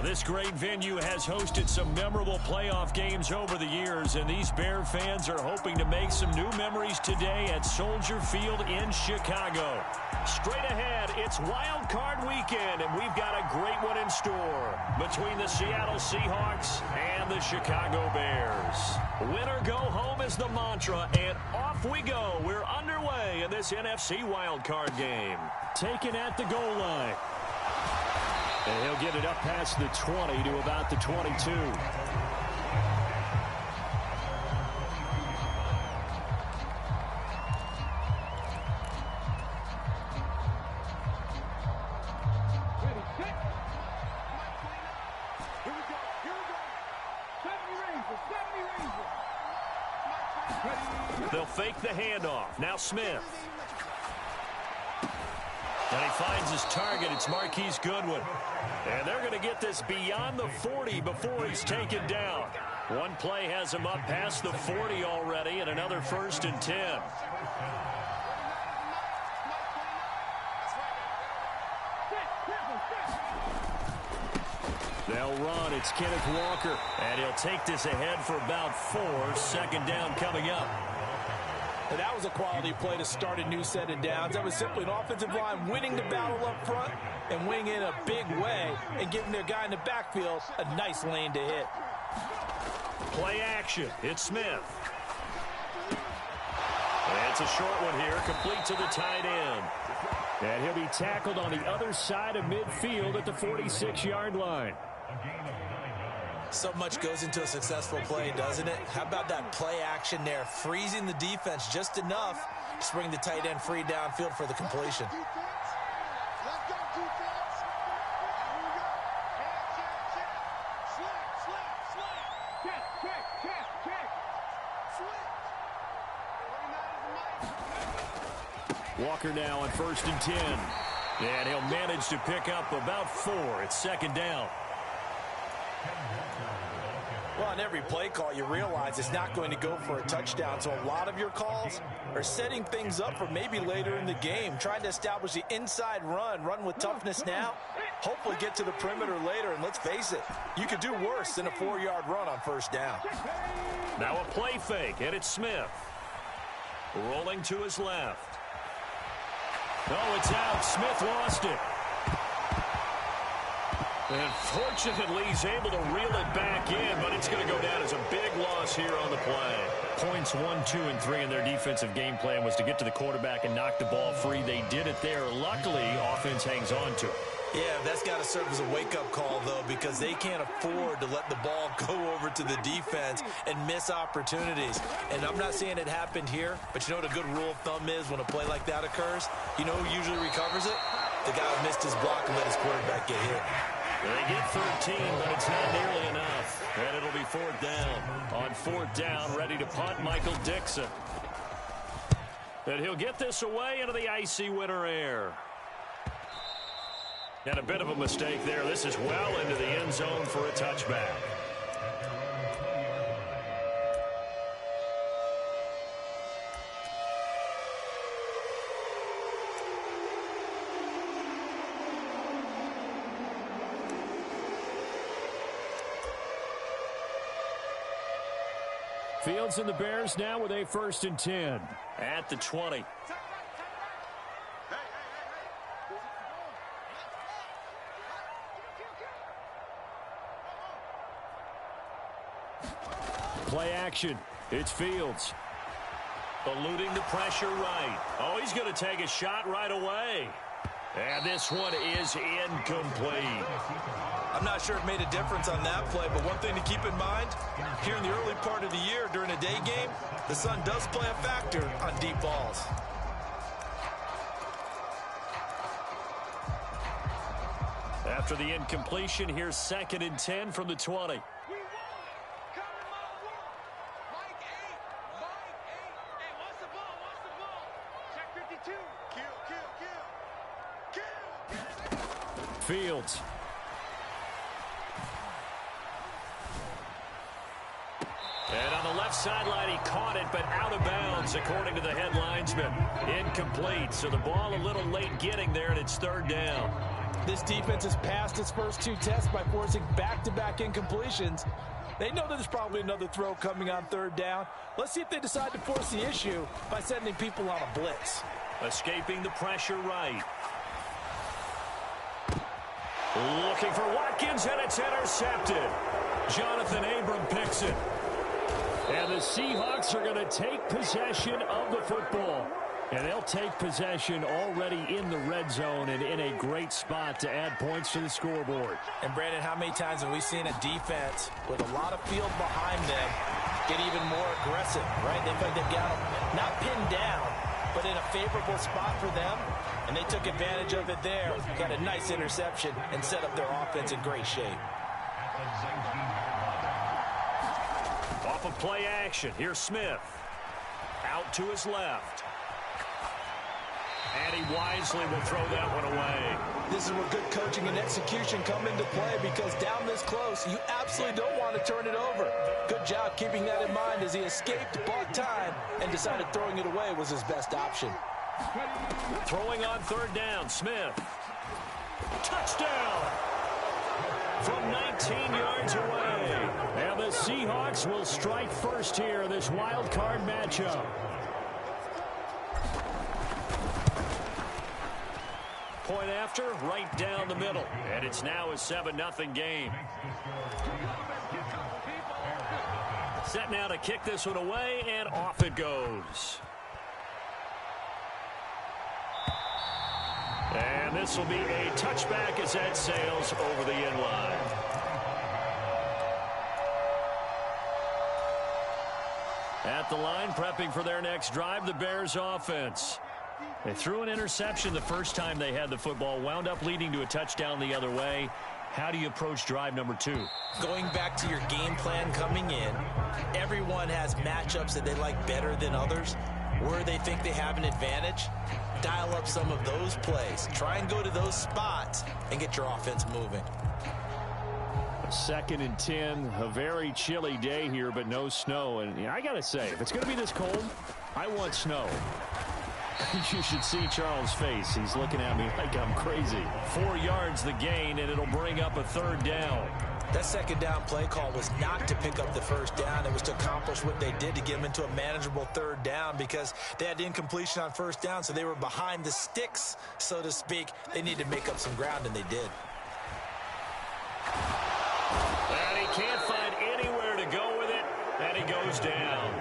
This great venue has hosted some memorable playoff games over the years, and these Bear fans are hoping to make some new memories today at Soldier Field in Chicago. Straight ahead, it's Wild Card Weekend, and we've got a great one in store between the Seattle Seahawks and the Chicago Bears. Win or go home is the mantra, and off we go. We're underway in this NFC Wild Card game. Taken at the goal line. And he'll get it up past the 20 to about the 22. They'll fake the handoff. Now Smith. And he finds his target. It's Marquise Goodwin. And they're going to get this beyond the 40 before he's taken down. One play has him up past the 40 already, and another 1st and 10. They'll run. It's Kenneth Walker. And he'll take this ahead for about 4. 2nd down coming up. And that was a quality play to start a new set of downs. That was simply an offensive line winning the battle up front and winning in a big way and giving their guy in the backfield a nice lane to hit. Play action. It's Smith. And it's a short one here, complete to the tight end. And he'll be tackled on the other side of midfield at the 46-yard line. So much goes into a successful play, doesn't it? How about that play action there, freezing the defense just enough to bring the tight end free downfield for the completion. Walker now on 1st and 10. And he'll manage to pick up about 4. It's 2nd down. Well, on every play call, you realize it's not going to go for a touchdown. So a lot of your calls are setting things up for maybe later in the game, trying to establish the inside run with toughness now, hopefully get to the perimeter later. And let's face it, you could do worse than a 4-yard run on 1st down. Now a play fake, and it's Smith. Rolling to his left. Oh, it's out. Smith lost it. And fortunately, he's able to reel it back in, but it's going to go down as a big loss here on the play. Points 1, 2, and 3 in their defensive game plan was to get to the quarterback and knock the ball free. They did it there. Luckily, offense hangs on to it. Yeah, that's got to serve as a wake-up call, though, because they can't afford to let the ball go over to the defense and miss opportunities. And I'm not saying it happened here, but you know what a good rule of thumb is when a play like that occurs? You know who usually recovers it? The guy who missed his block and let his quarterback get hit. They get 13, but it's not nearly enough. And it'll be 4th down. On 4th down, ready to punt, Michael Dixon. And he'll get this away into the icy winter air. And a bit of a mistake there. This is well into the end zone for a touchback. Fields and the Bears now with a 1st and 10 at the 20. Play action. It's Fields. Eluding the pressure right. Oh, he's going to take a shot right away. And this one is incomplete. I'm not sure it made a difference on that play, but one thing to keep in mind, here in the early part of the year during a day game, the sun does play a factor on deep balls. After the incompletion, here's 2nd and 10 from the 20. Fields. And on the left sideline, he caught it, but out of bounds, according to the head linesman. Incomplete, so the ball a little late getting there, and it's 3rd down. This defense has passed its first 2 tests by forcing back-to-back incompletions. They know that there's probably another throw coming on 3rd down. Let's see if they decide to force the issue by sending people on a blitz. Escaping the pressure right. Looking for Watkins, and it's intercepted. Jonathan Abram picks it. And the Seahawks are going to take possession of the football. And they'll take possession already in the red zone and in a great spot to add points to the scoreboard. And, Brandon, how many times have we seen a defense with a lot of field behind them get even more aggressive, right? They feel like they've got them not pinned down, but in a favorable spot for them, and they took advantage of it there. Got a nice interception and set up their offense in great shape. Off of play action, here's Smith. Out to his left. And he wisely will throw that one away. This is where good coaching and execution come into play, because down this close, you absolutely don't want to turn it over. Good job keeping that in mind as he escaped, bought time, and decided throwing it away was his best option. Throwing on 3rd down, Smith. Touchdown! From 19 yards away. And the Seahawks will strike first here in this wild card matchup. Point after, right down the middle. And it's now a 7-0 game. Set now to kick this one away, and off it goes. And this will be a touchback as that sails over the end line. At the line, prepping for their next drive, the Bears offense. They threw an interception the first time they had the football, wound up leading to a touchdown the other way. How do you approach drive number 2? Going back to your game plan coming in, everyone has matchups that they like better than others. Where they think they have an advantage, dial up some of those plays. Try and go to those spots and get your offense moving. 2nd and 10, a very chilly day here, but no snow. And I got to say, if it's going to be this cold, I want snow. You should see Charles' face. He's looking at me like I'm crazy. 4 yards the gain, and it'll bring up a 3rd down. That 2nd down play call was not to pick up the 1st down. It was to accomplish what they did to get them into a manageable 3rd down, because they had incompletion on 1st down, so they were behind the sticks, so to speak. They needed to make up some ground, and they did. And he can't find anywhere to go with it, and he goes down.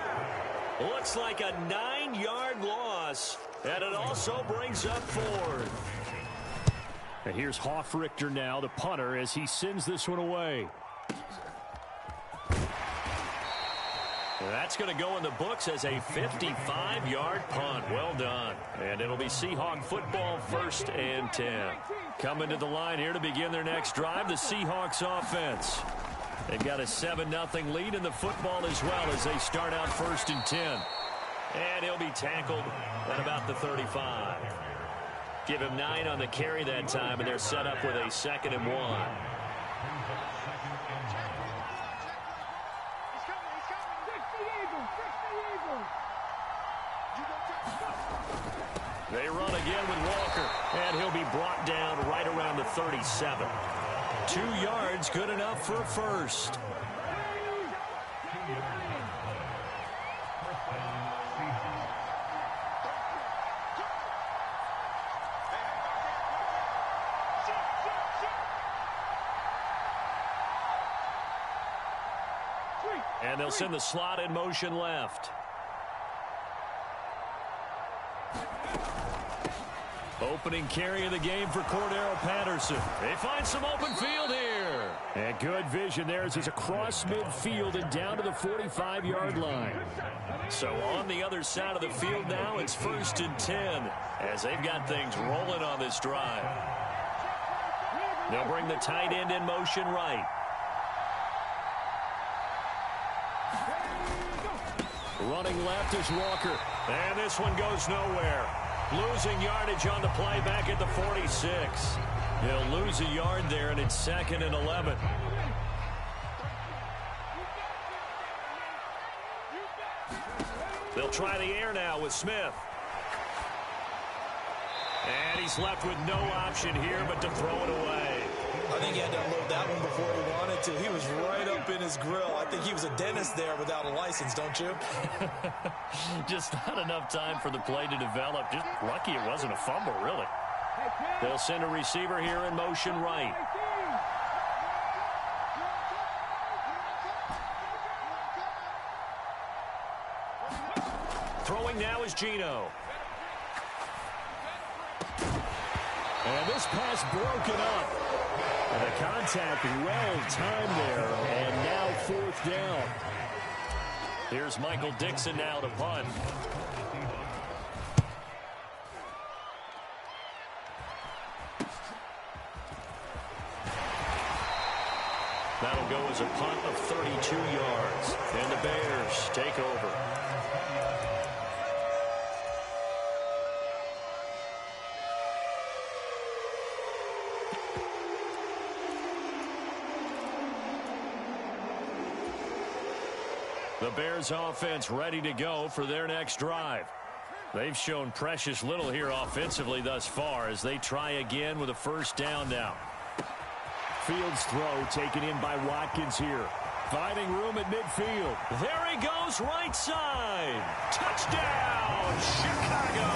Looks like a 9-yard loss, and it also brings up 4th. And here's Hofrichter now, the punter, as he sends this one away. And that's going to go in the books as a 55-yard punt. Well done. And it'll be Seahawk football, 1st and 10. Coming to the line here to begin their next drive, the Seahawks offense. They've got a 7-0 lead in the football as well as they start out 1st and 10. And he'll be tackled at about the 35. Give him 9 on the carry that time, and they're set up with a 2nd and 1. They run again with Walker, and he'll be brought down right around the 37. 2 yards, good enough for a 1st. And they'll send the slot in motion left. Opening carry of the game for Cordero Patterson. They find some open field here. And good vision there as it's across midfield and down to the 45-yard line. So on the other side of the field now, it's 1st and 10 as they've got things rolling on this drive. They'll bring the tight end in motion right. Running left is Walker. And this one goes nowhere. Losing yardage on the play back at the 46. He'll lose a yard there, and it's 2nd and 11. They'll try the air now with Smith. And he's left with no option here but to throw it away. I think he had to unload that one before he wanted to. He was right up in his grill. I think he was a dentist there without a license, don't you? Just not enough time for the play to develop. Just lucky it wasn't a fumble, really. They'll send a receiver here in motion right. Throwing now is Geno. And this pass broken up. And the contact well timed there. And now 4th down. Here's Michael Dixon now to punt. That'll go as a punt of 32 yards. And the Bears take over. The Bears offense ready to go for their next drive. They've shown precious little here offensively thus far as they try again with a 1st down now. Fields throw taken in by Watkins here. Finding room at midfield. There he goes, right side. Touchdown, Chicago.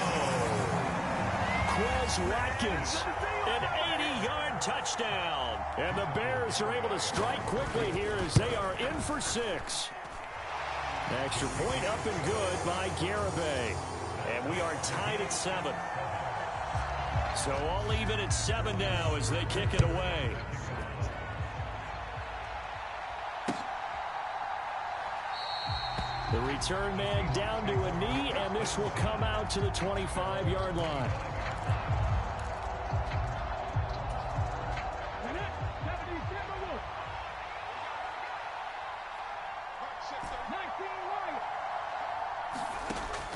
Quez Watkins, an 80-yard touchdown. And the Bears are able to strike quickly here as they are in for 6. Extra point up and good by Garibay. And we are tied at 7. So all even at 7 now as they kick it away. The return man down to a knee, and this will come out to the 25-yard line.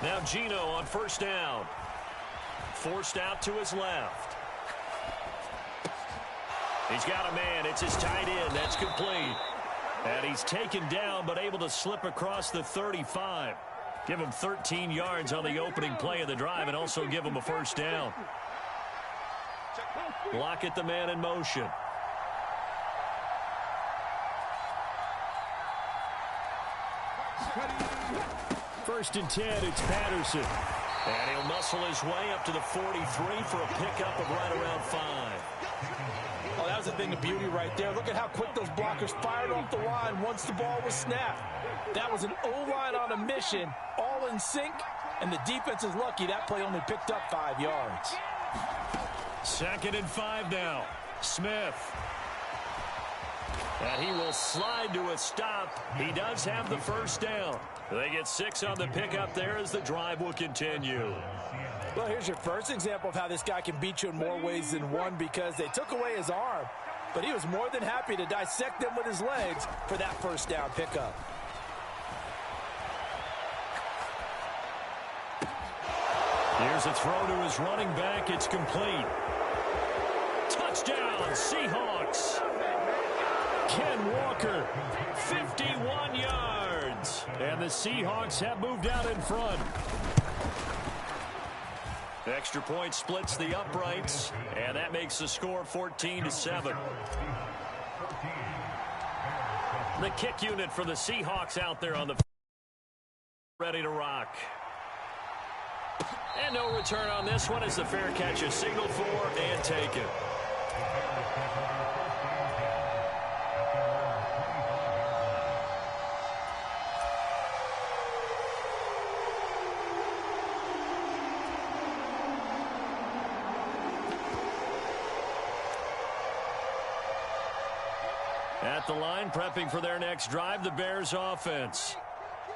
Now Geno on 1st down. Forced out to his left. He's got a man. It's his tight end. That's complete. And he's taken down but able to slip across the 35. Give him 13 yards on the opening play of the drive and also give him a 1st down. Lockett the man in motion. First and 10, it's Patterson. And he'll muscle his way up to the 43 for a pickup of right around 5. Oh, that was a thing of beauty right there. Look at how quick those blockers fired off the line once the ball was snapped. That was an O-line on a mission, all in sync, and the defense is lucky that play only picked up 5 yards. 2nd and 5 now. Smith. And he will slide to a stop. He does have the 1st down. They get 6 on the pickup there as the drive will continue. Well, here's your first example of how this guy can beat you in more ways than one, because they took away his arm, but he was more than happy to dissect them with his legs for that 1st down pickup. Here's a throw to his running back. It's complete. Touchdown, Seahawks. Ken Walker, 51 yards. And the Seahawks have moved out in front. The extra point splits the uprights, and that makes the score 14-7. The kick unit for the Seahawks out there on the ready to rock. And no return on this one as the fair catch is signaled for and taken. At the line, prepping for their next drive, the Bears offense.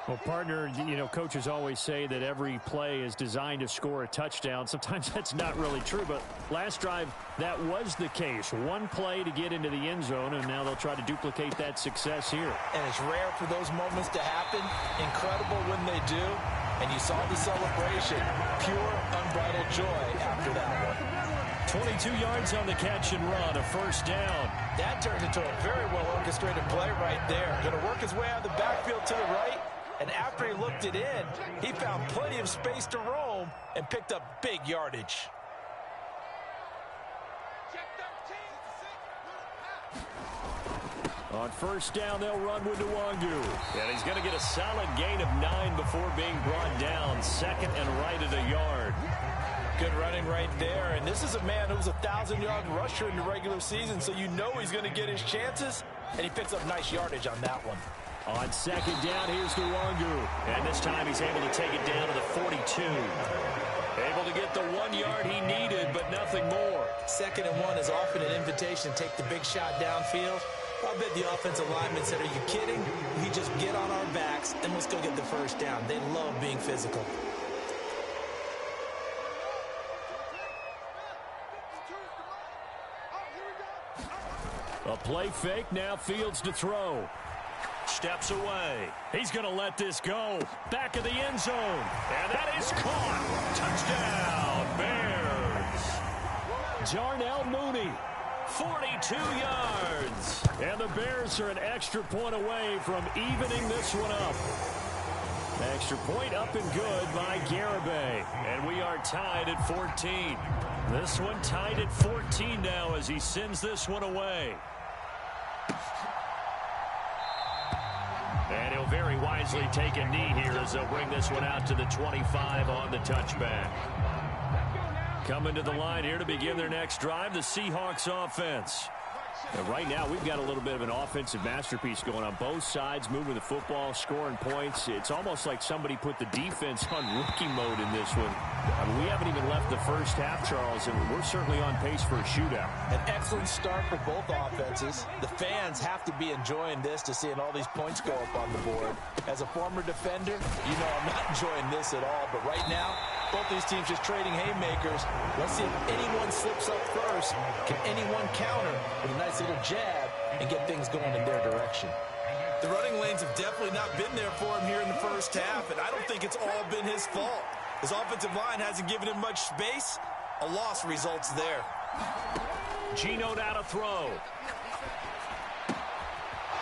Well, partner, you know, coaches always say that every play is designed to score a touchdown. Sometimes that's not really true, but last drive, that was the case. One play to get into the end zone, and now they'll try to duplicate that success here. And it's rare for those moments to happen. Incredible when they do. And you saw the celebration. Pure, unbridled joy after that one. 22 yards on the catch and run, a 1st down. That turned into a very well-orchestrated play right there. Going to work his way out of the backfield to the right. And after he looked it in, he found plenty of space to roam and picked up big yardage. On first down, they'll run with Nwangu. And he's going to get a solid gain of 9 before being brought down. Second and right at a yard. Good running right there. And this is a man who's a 1,000-yard rusher in the regular season, so you know he's going to get his chances. And he picks up nice yardage on that one. On second down, here's Nwangu. And this time he's able to take it down to the 42. Able to get the 1 yard he needed, but nothing more. 2nd and 1 is often an invitation to take the big shot downfield. I bet the offensive linemen said, are you kidding? We just get on our backs and let's go get the first down. They love being physical. A play fake, now Fields to throw. Steps away. He's going to let this go. Back of the end zone. And that is caught. Touchdown, Bears. Darnell Mooney, 42 yards. And the Bears are an extra point away from evening this one up. Extra point up and good by Garibay. And we are tied at 14. This one tied at 14 now as he sends this one away. And he'll very wisely take a knee here as they'll bring this one out to the 25 on the touchback. Coming to the line here to begin their next drive, the Seahawks offense. And right now, we've got a little bit of an offensive masterpiece going on both sides, moving the football, scoring points. It's almost like somebody put the defense on rookie mode in this one. I mean, we haven't even left the first half, Charles, and we're certainly on pace for a shootout. An excellent start for both offenses. The fans have to be enjoying this to seeing all these points go up on the board. As a former defender, you know I'm not enjoying this at all. But right now, both these teams just trading haymakers. Let's see if anyone slips up first. Can anyone counter with a nice little jab and get things going in their direction? The running lanes have definitely not been there for him here in the first half, and I don't think it's all been his fault. His offensive line hasn't given him much space. A loss results there. Geno now to throw.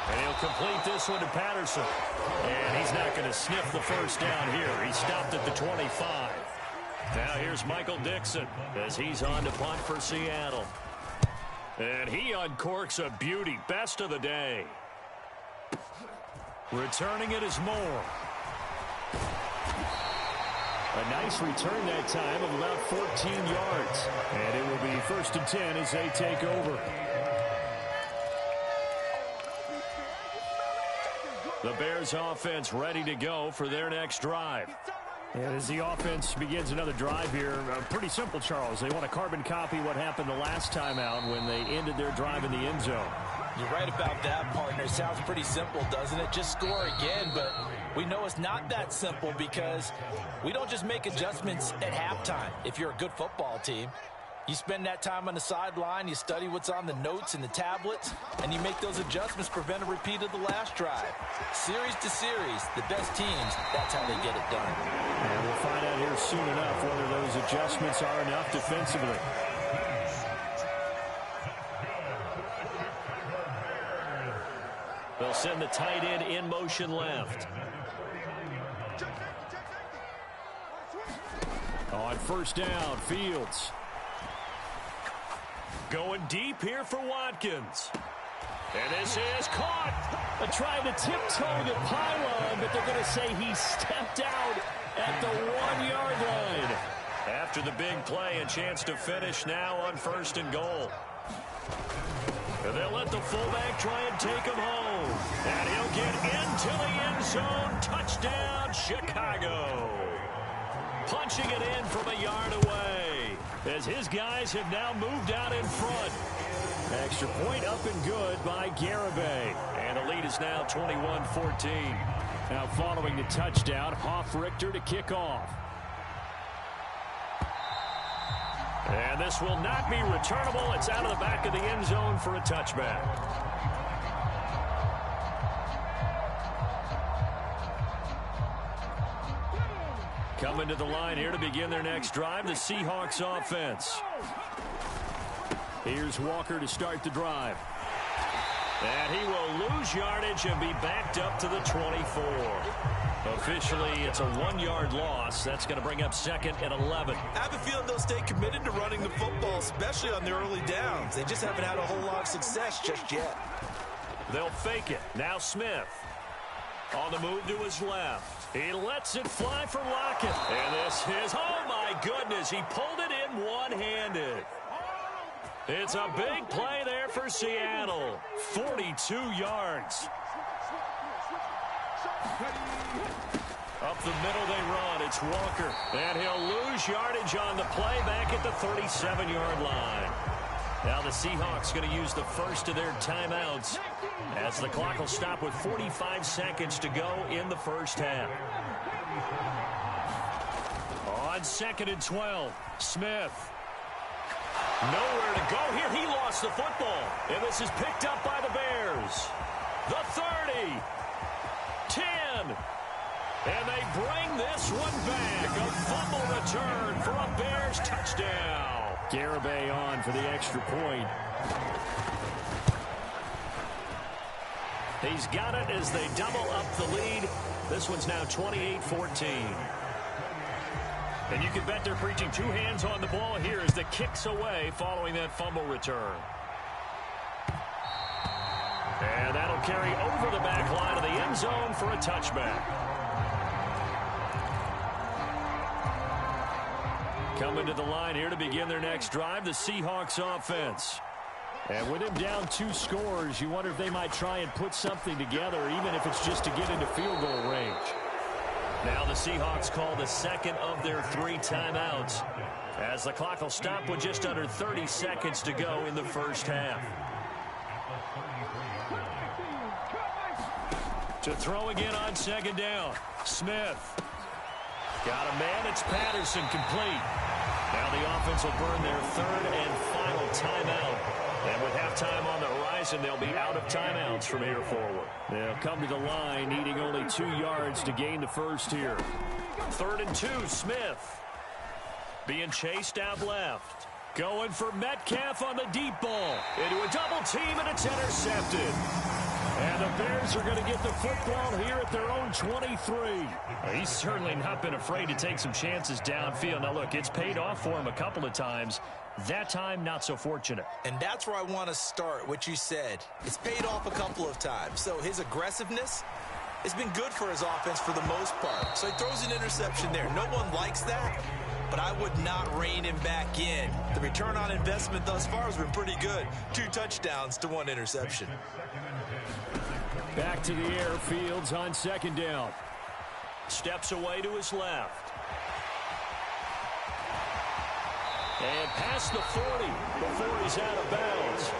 And he'll complete this one to Patterson. And he's not going to sniff the first down here. He stopped at the 25. Now here's Michael Dixon as he's on to punt for Seattle. And he uncorks a beauty. Best of the day. Returning it is Moore. A nice return that time of about 14 yards. And it will be 1st and 10 as they take over. The Bears offense ready to go for their next drive. And as the offense begins another drive here, pretty simple, Charles. They want to carbon copy what happened the last time out when they ended their drive in the end zone. You're right about that, partner. Sounds pretty simple, doesn't it? Just score again, but we know it's not that simple because we don't just make adjustments at halftime. If you're a good football team, you spend that time on the sideline, you study what's on the notes and the tablets, and you make those adjustments, prevent a repeat of the last drive. Series to series, the best teams, that's how they get it done. And we'll find out here soon enough whether those adjustments are enough defensively. They'll send the tight end in motion left. On first down, Fields. Going deep here for Watkins. And this is caught. Trying to tiptoe the pylon, but they're going to say he stepped out at the 1 yard line. After the big play, a chance to finish now on 1st and goal. And they'll let the fullback try and take him home. And he'll get into the end zone. Touchdown, Chicago. Punching it in from a yard away as his guys have now moved out in front. Extra point up and good by Garibay. And the lead is now 21-14. Now following the touchdown, Hoff-Richter to kick off. And this will not be returnable. It's out of the back of the end zone for a touchback. Coming to the line here to begin their next drive, the Seahawks offense. Here's Walker to start the drive. And he will lose yardage and be backed up to the 24. Officially, it's a 1-yard loss. That's going to bring up 2nd and 11. I have a feeling they'll stay committed to running the football, especially on the early downs. They just haven't had a whole lot of success just yet. They'll fake it. Now Smith. On the move to his left. He lets it fly for Lockett. And this is, oh my goodness, he pulled it in one-handed. It's a big play there for Seattle. 42 yards. Up the middle they run. It's Walker. And he'll lose yardage on the play back at the 37-yard line. Now the Seahawks going to use the first of their timeouts as the clock will stop with 45 seconds to go in the first half. On 2nd and 12, Smith. Nowhere to go here. He lost the football. And this is picked up by the Bears. The 30. 10. And they bring this one back. A fumble return for a Bears touchdown. Garibay on for the extra point. He's got it as they double up the lead. This one's now 28-14. And you can bet they're preaching 2 hands on the ball here as the kick's away following that fumble return. And that'll carry over the back line of the end zone for a touchback. Coming to the line here to begin their next drive, the Seahawks offense. And with him down 2 scores, you wonder if they might try and put something together, even if it's just to get into field goal range. Now the Seahawks call the second of their 3 timeouts as the clock will stop with just under 30 seconds to go in the first half. To throw again on 2nd down, Smith. Got a man, it's Patterson, complete. Now the offense will burn their 3rd and final timeout. And with halftime on the horizon, they'll be out of timeouts from here forward. They'll come to the line, needing only 2 yards to gain the first here. 3rd and 2, Smith. Being chased out left. Going for Metcalf on the deep ball. Into a double team, and it's intercepted. And the Bears are going to get the football here at their own 23. He's certainly not been afraid to take some chances downfield. Now, look, it's paid off for him a couple of times. That time, not so fortunate. And that's where I want to start, what you said. It's paid off a couple of times. So his aggressiveness has been good for his offense for the most part. So he throws an interception there. No one likes that, but I would not rein him back in. The return on investment thus far has been pretty good. 2 touchdowns to 1 interception. Back to the air, Fields on 2nd down. Steps away to his left. And past the 40 before he's out of bounds.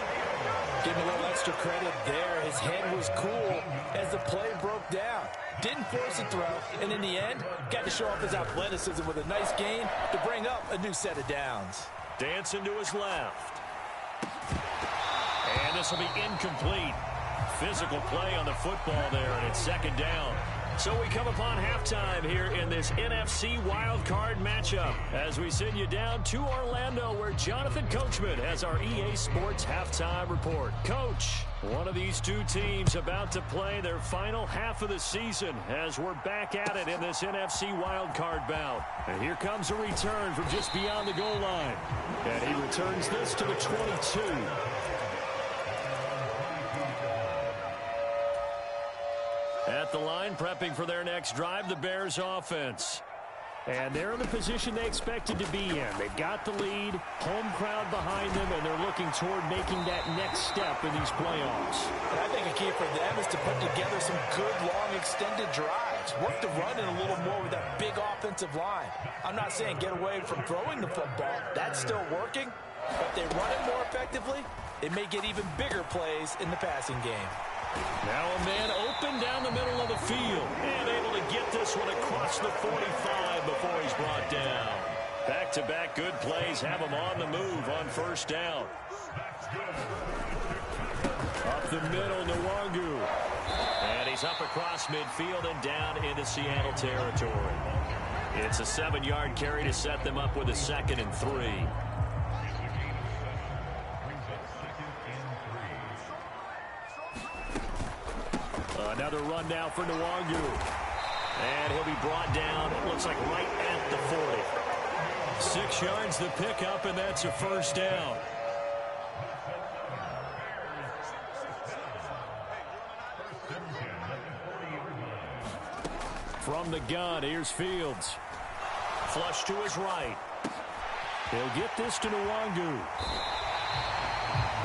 Give him a little extra credit there. His head was cool as the play broke down. Didn't force a throw, and in the end, got to show off his athleticism with a nice gain to bring up a new set of downs. Dancing to his left. And this will be incomplete. Physical play on the football there, and it's 2nd down. So we come upon halftime here in this NFC wildcard matchup as we send you down to Orlando where Jonathan Coachman has our EA Sports halftime report. Coach, one of these 2 teams about to play their final half of the season as we're back at it in this NFC wildcard bout. And here comes a return from just beyond the goal line. And he returns this to the 22. At the line, prepping for their next drive, the Bears offense. And they're in the position they expected to be in. They've got the lead, home crowd behind them, and they're looking toward making that next step in these playoffs. And I think a key for them is to put together some good, long, extended drives. Work the run in a little more with that big offensive line. I'm not saying get away from throwing the football. That's still working. But if they run it more effectively, they may get even bigger plays in the passing game. Now a man open down the middle of the field and able to get this one across the 45 before he's brought down. Back-to-back good plays have him on the move on 1st down. Up the middle, Nwangu. And he's up across midfield and down into Seattle territory. It's a 7-yard carry to set them up with a 2nd and 3. Another run now for Nwangu. And he'll be brought down, it looks like right at the 40. 6 yards the pickup, and that's a first down. From the gun, here's Fields. Flush to his right. He'll get this to Nwangu.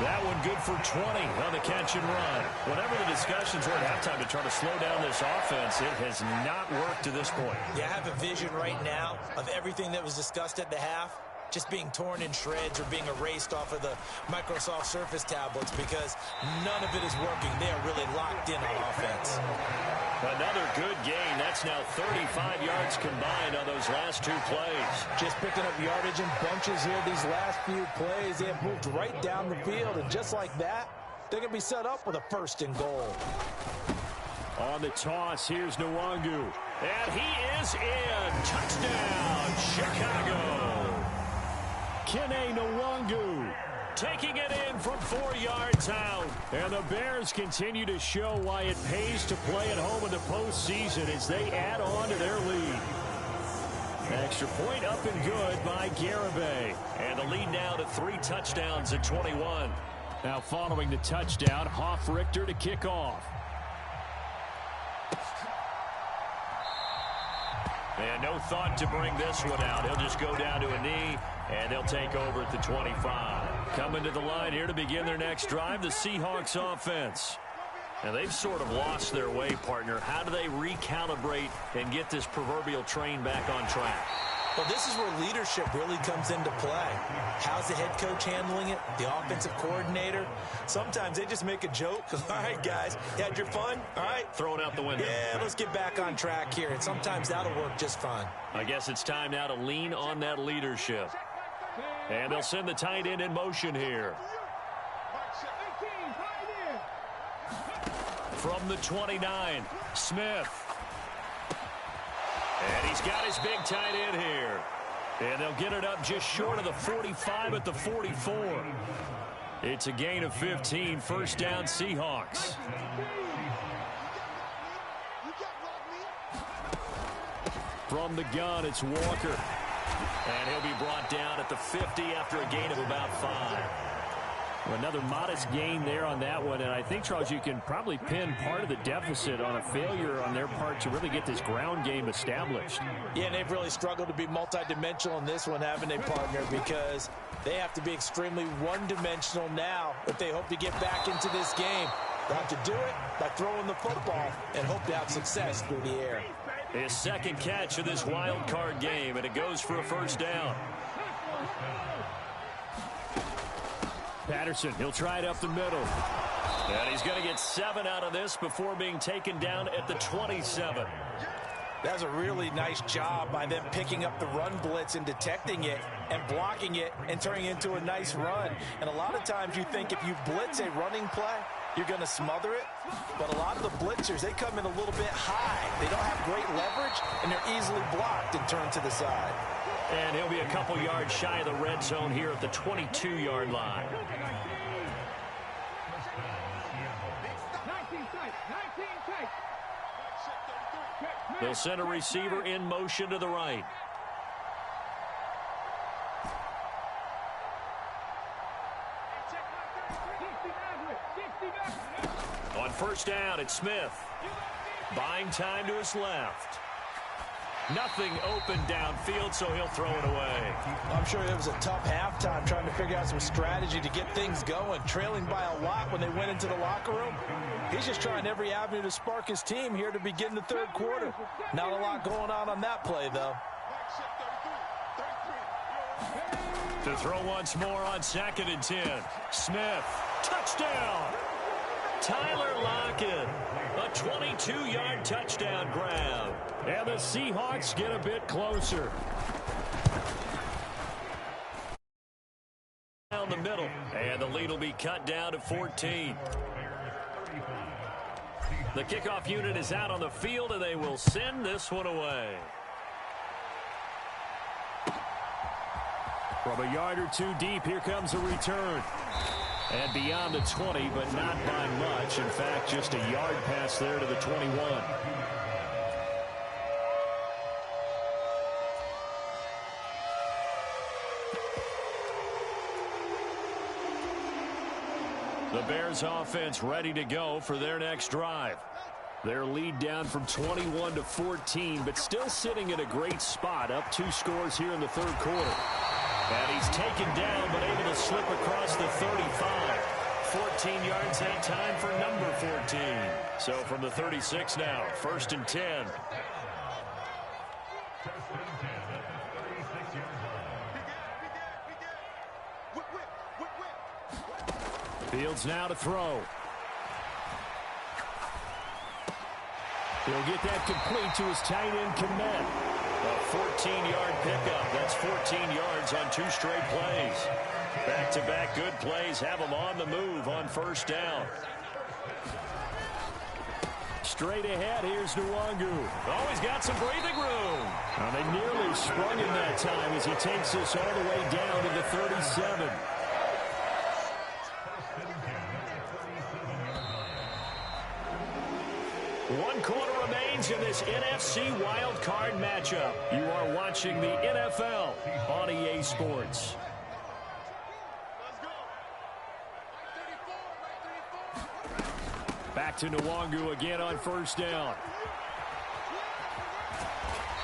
That one good for 20 on the catch and run. Whatever the discussions were at halftime to try to slow down this offense, it has not worked to this point. Yeah, I have a vision right now of everything that was discussed at the half just being torn in shreds or being erased off of the Microsoft Surface tablets because none of it is working. They are really locked in on offense. Another good gain. That's now 35 yards combined on those last 2 plays. Just picking up yardage in bunches here these last few plays. They have moved right down the field, and just like that, they're going to be set up with a 1st and goal. On the toss, here's Nwangu. And he is in. Touchdown, Chicago. Kene Nwangu taking it in from 4 yards out. And the Bears continue to show why it pays to play at home in the postseason as they add on to their lead. Extra point up and good by Garibay. And the lead now to 3 touchdowns at 21. Now following the touchdown, Hoff-Richter to kick off. And no thought to bring this one out. He'll just go down to a knee, and they'll take over at the 25. Coming to the line here to begin their next drive, the Seahawks offense. And they've sort of lost their way, partner. How do they recalibrate and get this proverbial train back on track? Well, this is where leadership really comes into play. How's the head coach handling it? The offensive coordinator? Sometimes they just make a joke. All right, guys, you had your fun? All right. Throw it out the window. Yeah, let's get back on track here. And sometimes that'll work just fine. I guess it's time now to lean on that leadership. And they'll send the tight end in motion here. From the 29, Smith. And he's got his big tight end here. And they'll get it up just short of the 45 at the 44. It's a gain of 15, 1st down Seahawks. From the gun, it's Walker. And he'll be brought down at the 50 after a gain of about 5. Another modest gain there on that one, and I think, Charles, you can probably pin part of the deficit on a failure on their part to really get this ground game established. Yeah, and they've really struggled to be multidimensional in this one, haven't they, partner, because they have to be extremely one-dimensional now if they hope to get back into this game. They'll have to do it by throwing the football and hope to have success through the air. His 2nd catch of this wild card game, and it goes for a 1st down. Patterson, he'll try it up the middle. And he's going to get 7 out of this before being taken down at the 27. That's a really nice job by them picking up the run blitz and detecting it and blocking it and turning it into a nice run. And a lot of times you think if you blitz a running play, you're going to smother it. But a lot of the blitzers, they come in a little bit high. They don't have great leverage, and they're easily blocked and turned to the side. And he'll be a couple yards shy of the red zone here at the 22-yard line. They'll send a receiver in motion to the right. On 1st down, it's Smith. Buying time to his left. Nothing open downfield, so he'll throw it away. I'm sure it was a tough halftime trying to figure out some strategy to get things going, trailing by a lot when they went into the locker room. He's just trying every avenue to spark his team here to begin the 3rd quarter. Not a lot going on that play, though. To throw once more on 2nd and 10. Smith, touchdown! Tyler Lockett, a 22-yard touchdown grab. And the Seahawks get a bit closer. Down the middle, and the lead will be cut down to 14. The kickoff unit is out on the field, and they will send this one away. From a yard or two deep, here comes a return. And beyond the 20, but not by much. In fact, just a yard pass there to the 21. The Bears offense ready to go for their next drive. Their lead down from 21 to 14, but still sitting in a great spot, up 2 scores here in the third quarter. And he's taken down, but able to slip across the 35. 14 yards that time for number 14. So from the 36 now, 1st and 10. Fields now to throw. He'll get that complete to his tight end, Komet. A 14-yard pickup. That's 14 yards on 2 straight plays. Back-to-back good plays have him on the move on 1st down. Straight ahead, here's Nwangu. Oh, he's got some breathing room. Now, they nearly sprung him that time as he takes this all the way down to the 37. One quarter remains in this NFC Wild Card matchup. You are watching the NFL on EA Sports. Back to Nwangu again on 1st down.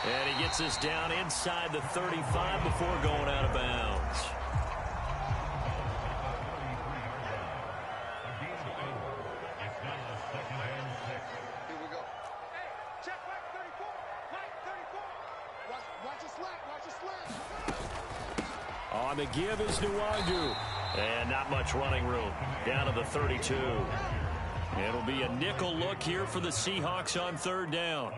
And he gets us down inside the 35 before going out of bounds. On the give is Nwangu. And not much running room. Down to the 32. It'll be a nickel look here for the Seahawks on 3rd down.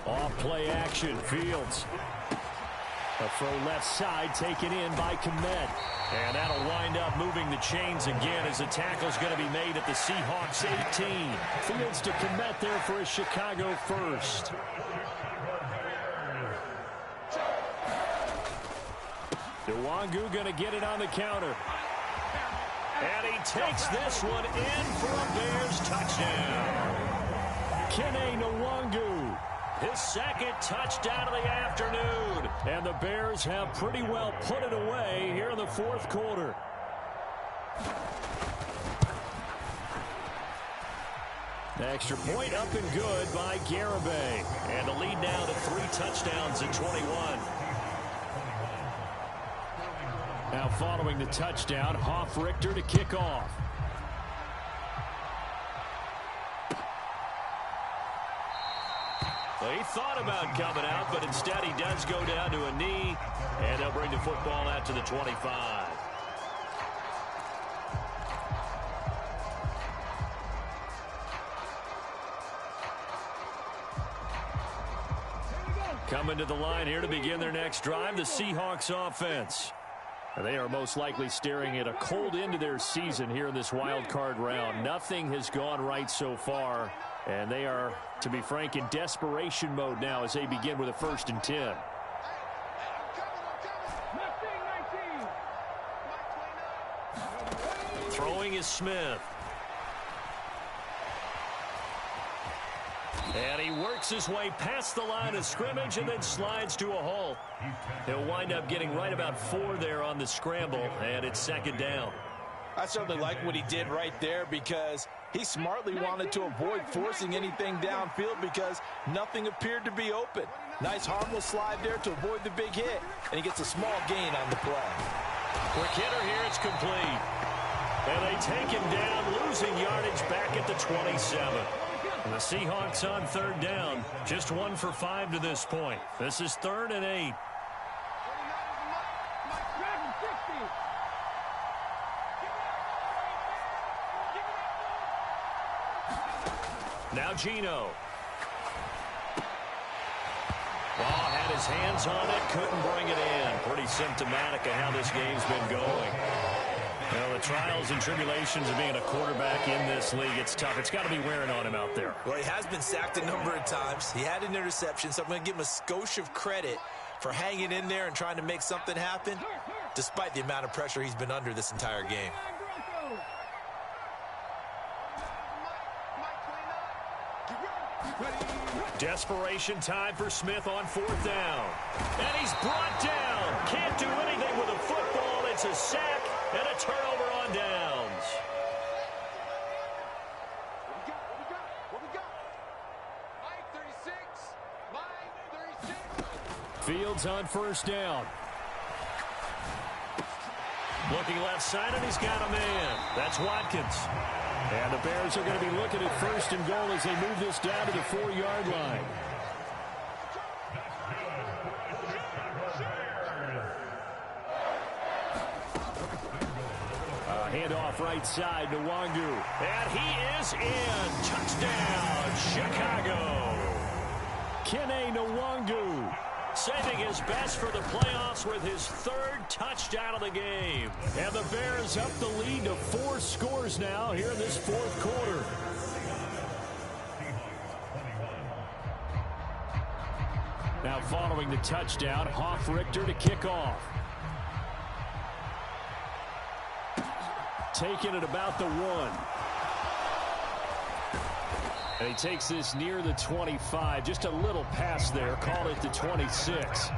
Off play action. Fields. A throw left side taken in by Komet. And that'll wind up moving the chains again as the tackle's going to be made at the Seahawks 18. Fields to Komet there for a Chicago first. Nwangu going to get it on the counter. And he takes this one in for a Bears touchdown. Kene Nwangu, his 2nd touchdown of the afternoon. And the Bears have pretty well put it away here in the 4th quarter. The extra point up and good by Garibay. And the lead now to 3 touchdowns at 21. Now following the touchdown, Hoff-Richter to kick off. Well, he thought about coming out, but instead he does go down to a knee, and they'll bring the football out to the 25. Coming to the line here to begin their next drive, the Seahawks offense. They are most likely staring at a cold end to their season here in this wild card round. Nothing has gone right so far, and they are, to be frank, in desperation mode now as they begin with a 1st and 10. Throwing is Smith. And he works his way past the line of scrimmage and then slides to a halt. He'll wind up getting right about 4 there on the scramble, and it's 2nd down. I certainly like what he did right there because he smartly wanted to avoid forcing anything downfield because nothing appeared to be open. Nice harmless slide there to avoid the big hit, and he gets a small gain on the play. Quick hitter here, it's complete. And they take him down, losing yardage back at the 27. And the Seahawks on 3rd down, just 1 for 5 to this point. This is 3rd and 8. Now Gino. Ball had his hands on it, couldn't bring it in. Pretty symptomatic of how this game's been going. You know, the trials and tribulations of being a quarterback in this league, it's tough. It's got to be wearing on him out there. Well, he has been sacked a number of times. He had an interception, so I'm going to give him a skosh of credit for hanging in there and trying to make something happen, despite the amount of pressure he's been under this entire game. Desperation time for Smith on 4th down. And he's brought down. Can't do anything with a football. It's a sack and a turnover on downs. Fields on 1st down. Looking left side, and he's got a man. That's Watkins. And the Bears are going to be looking at 1st and goal as they move this down to the 4-yard line. Handoff right side to Wangu. And he is in. Touchdown, Chicago. Kene Nwangu saving his best for the playoffs with his 3rd touchdown of the game. And the Bears up the lead to 4 scores now here in this 4th quarter. Now following the touchdown, Hoff-Richter to kick off. Taking it about the 1. And he takes this near the 25. Just a little pass there. Call it the 26.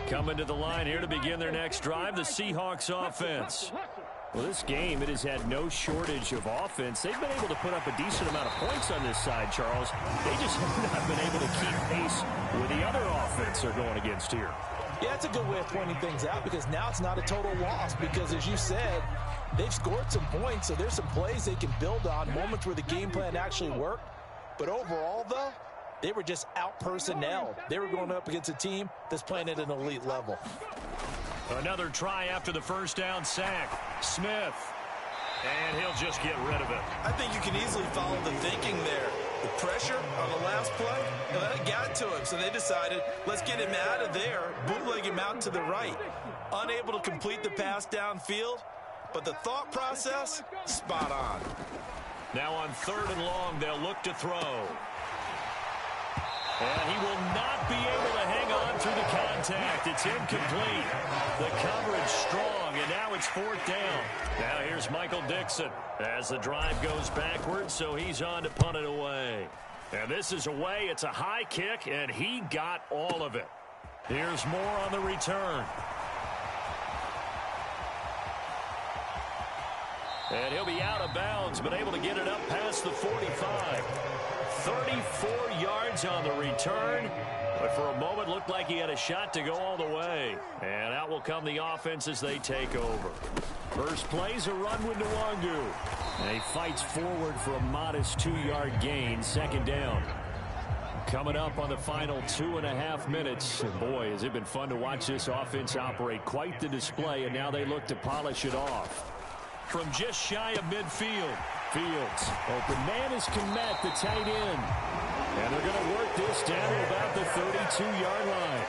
Coming to the line here to begin their next drive, the Seahawks offense. Well, this game, it has had no shortage of offense. They've been able to put up a decent amount of points on this side, Charles. They just have not been able to keep pace with the other offense they're going against here. Yeah, it's a good way of pointing things out because now it's not a total loss because, as you said, they've scored some points, so there's some plays they can build on, moments where the game plan actually worked. But overall, though, they were just out-personnelled. They were going up against a team that's playing at an elite level. Another try after the 1st down sack. Smith. And he'll just get rid of it. I think you can easily follow the thinking there. The pressure on the last play, and that got to him. So they decided, let's get him out of there, bootleg him out to the right. Unable to complete the pass downfield, but the thought process, spot on. Now on 3rd and long, they'll look to throw. And he will not be able to hang on through the contact. It's incomplete. The coverage strong, and now it's 4th down. Now here's Michael Dixon as the drive goes backwards, so he's on to punt it away. And this is away. It's a high kick, and he got all of it. Here's more on the return. And he'll be out of bounds, but able to get it up past the 45. 34 yards on the return, but for a moment looked like he had a shot to go all the way. And out will come the offense as they take over. First play's a run with Nwangu. And he fights forward for a modest 2-yard gain, 2nd down. Coming up on the final 2.5 minutes. And boy, has it been fun to watch this offense operate. Quite the display, and now they look to polish it off. From just shy of midfield. Fields. Open man is Kmet, the tight end. And they're going to work this down to about the 32-yard line.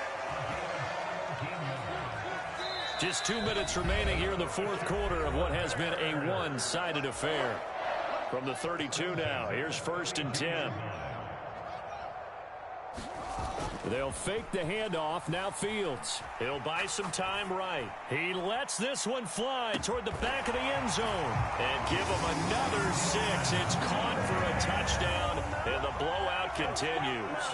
Just 2 minutes remaining here in the 4th quarter of what has been a one-sided affair. From the 32 now, here's 1st and 10. They'll fake the handoff. Now Fields. He'll buy some time right. He lets this one fly toward the back of the end zone. And give him another 6. It's caught for a touchdown. And the blowout continues.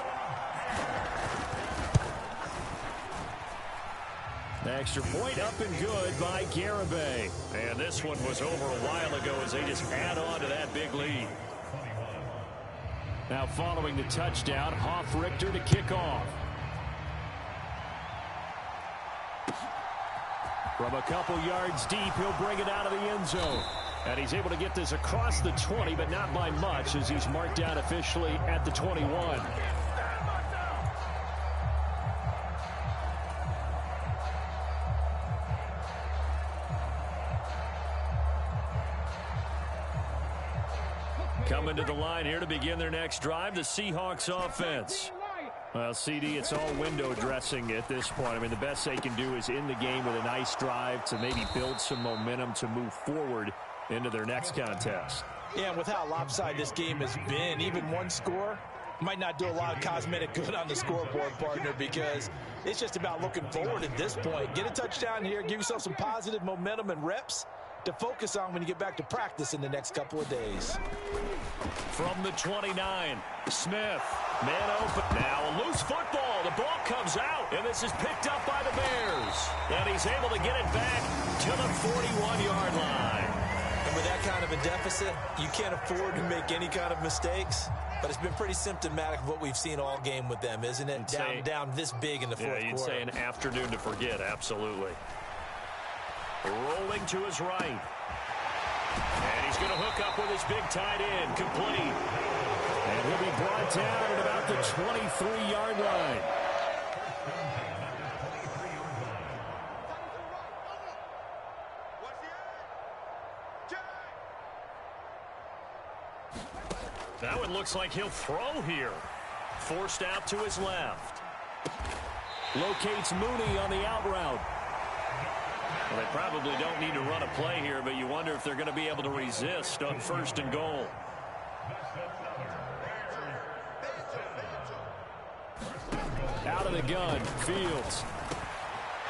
Extra point up and good by Garibay. And this one was over a while ago as they just add on to that big lead. Now following the touchdown, Hoff-Richter to kick off. From a couple yards deep, he'll bring it out of the end zone. And he's able to get this across the 20, but not by much as he's marked down officially at the 21. Coming to the line here to begin their next drive, the Seahawks offense. Well, CD, it's all window dressing at this point. I mean, the best they can do is in the game with a nice drive to maybe build some momentum to move forward into their next contest. Yeah, and with how lopsided this game has been, even one score, Might not do a lot of cosmetic good on the scoreboard, partner, because it's just about looking forward at this point. Get a touchdown here, give yourself some positive momentum and reps to focus on when you get back to practice in the next couple of days. From the 29, Smith, man open. Now a loose football. The ball comes out, and this is picked up by the Bears. And he's able to get it back to the 41-yard line. And with that kind of a deficit, you can't afford to make any kind of mistakes. But it's been pretty symptomatic of what we've seen all game with them, isn't it? Down this big in the fourth quarter. You'd say an afternoon to forget, absolutely. Rolling to his right. And he's going to hook up with his big tight end, complete. And he'll be brought down at about the 23-yard line. Now it looks like he'll throw here. Forced out to his left. Locates Mooney on the out route. Well, they probably don't need to run a play here, but you wonder if they're going to be able to resist on 1st and goal. Out of the gun, Fields.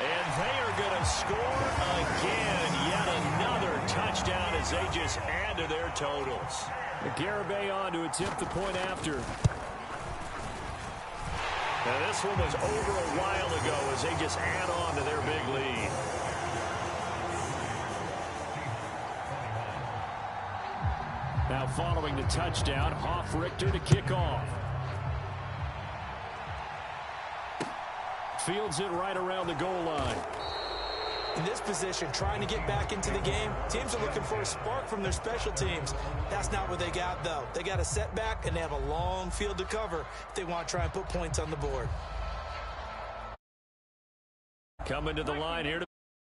And they are going to score again. Yet another touchdown as they just add to their totals. Garibay on to attempt the point after. Now this one was over a while ago as they just add on to their big lead. Now following the touchdown, Hoff-Richter to kick off. Fields it right around the goal line. In this position, trying to get back into the game, teams are looking for a spark from their special teams. That's not what they got, though. They got a setback, and they have a long field to cover if they want to try and put points on the board. Coming to the line here to